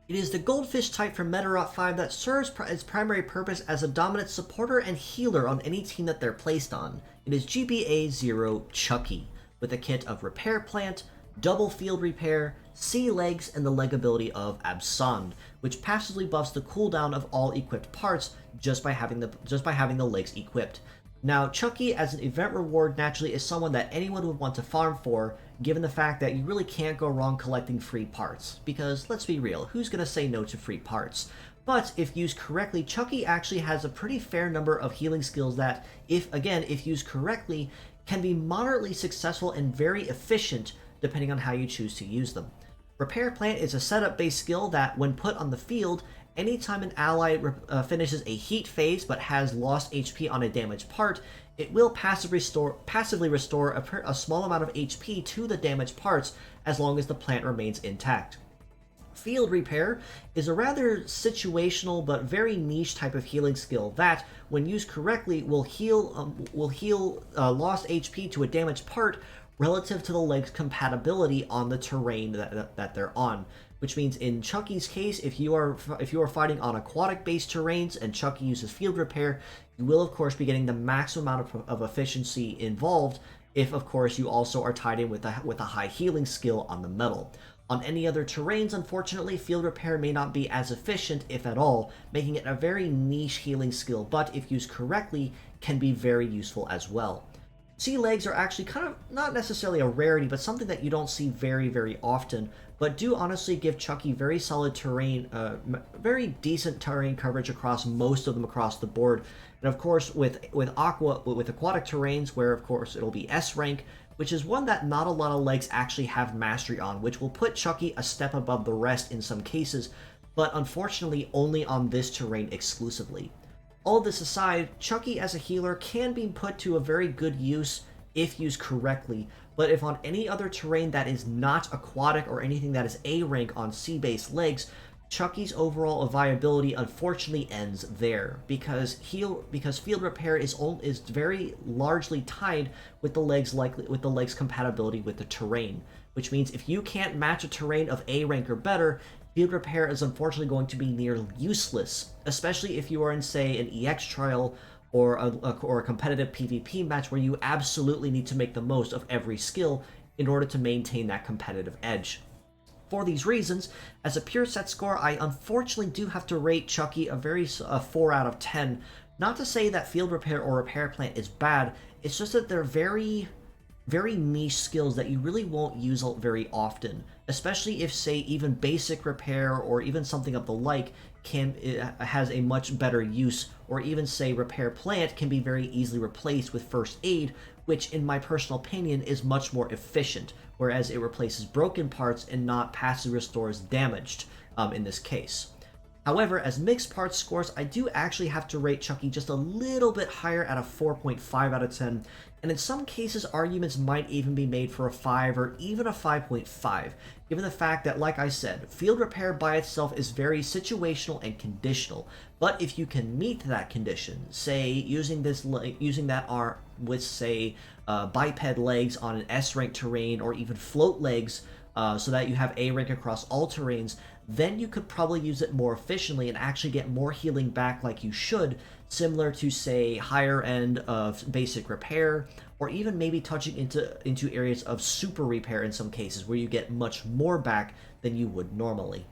It is the goldfish type from Medarot 5 that serves its primary purpose as a dominant supporter and healer on any team that they're placed on. It is GBA00 Chucky, with a kit of Repair Plant, Double Field Repair, Sea Legs, and the leg ability of Abscond, which passively buffs the cooldown of all equipped parts just by having the legs equipped. Now, Chucky as an event reward naturally is someone that anyone would want to farm for, given the fact that you really can't go wrong collecting free parts. Because, let's be real, who's going to say no to free parts? But if used correctly, Chucky actually has a pretty fair number of healing skills that, if used correctly, can be moderately successful and very efficient depending on how you choose to use them. Repair Plant is a setup-based skill that, when put on the field, anytime an ally finishes a heat phase but has lost HP on a damaged part, it will passively restore a small amount of HP to the damaged parts as long as the plant remains intact. Field Repair is a rather situational but very niche type of healing skill that, when used correctly, will heal lost HP to a damaged part relative to the leg's compatibility on the terrain that they're on. Which means in Chucky's case, if you are fighting on aquatic-based terrains and Chucky uses Field Repair, you will of course be getting the maximum amount of efficiency involved. If of course you also are tied in with a high healing skill on the metal. On any other terrains, unfortunately, Field Repair may not be as efficient, if at all, making it a very niche healing skill, but if used correctly, can be very useful as well. Sea Legs are actually kind of not necessarily a rarity, but something that you don't see very, very often, but do honestly give Chucky very solid terrain, very decent terrain coverage across most of them across the board. And of course, with aquatic terrains, where of course it'll be S rank, which is one that not a lot of legs actually have mastery on, which will put Chucky a step above the rest in some cases, but unfortunately only on this terrain exclusively. All this aside, Chucky as a healer can be put to a very good use if used correctly, but if on any other terrain that is not aquatic or anything that is A rank on sea-based legs, Chucky's overall viability unfortunately ends there, because Field Repair is very largely tied with the leg's compatibility with the terrain, which means if you can't match a terrain of A rank or better, Field Repair is unfortunately going to be near useless, especially if you are in, say, an EX trial or a competitive PvP match where you absolutely need to make the most of every skill in order to maintain that competitive edge. For these reasons, as a pure set score, I unfortunately do have to rate Chucky a 4 out of 10. Not to say that Field Repair or Repair Plant is bad, it's just that they're very niche skills that you really won't use very often, especially if, say, even basic repair or even something of the like has a much better use, or even, say, Repair Plant can be very easily replaced with First Aid, which in my personal opinion is much more efficient, whereas it replaces broken parts and not passively restores damaged in this case. However, as mixed parts scores, I do actually have to rate Chucky just a little bit higher at a 4.5 out of 10, and in some cases arguments might even be made for a 5 or even a 5.5, given the fact that, like I said, Field Repair by itself is very situational and conditional, but if you can meet that condition, say using that arm with, say, biped legs on an S rank terrain or even float legs, so that you have A rank across all terrains, then you could probably use it more efficiently and actually get more healing back like you should, similar to, say, higher end of basic repair, or even maybe touching into areas of super repair in some cases where you get much more back than you would normally.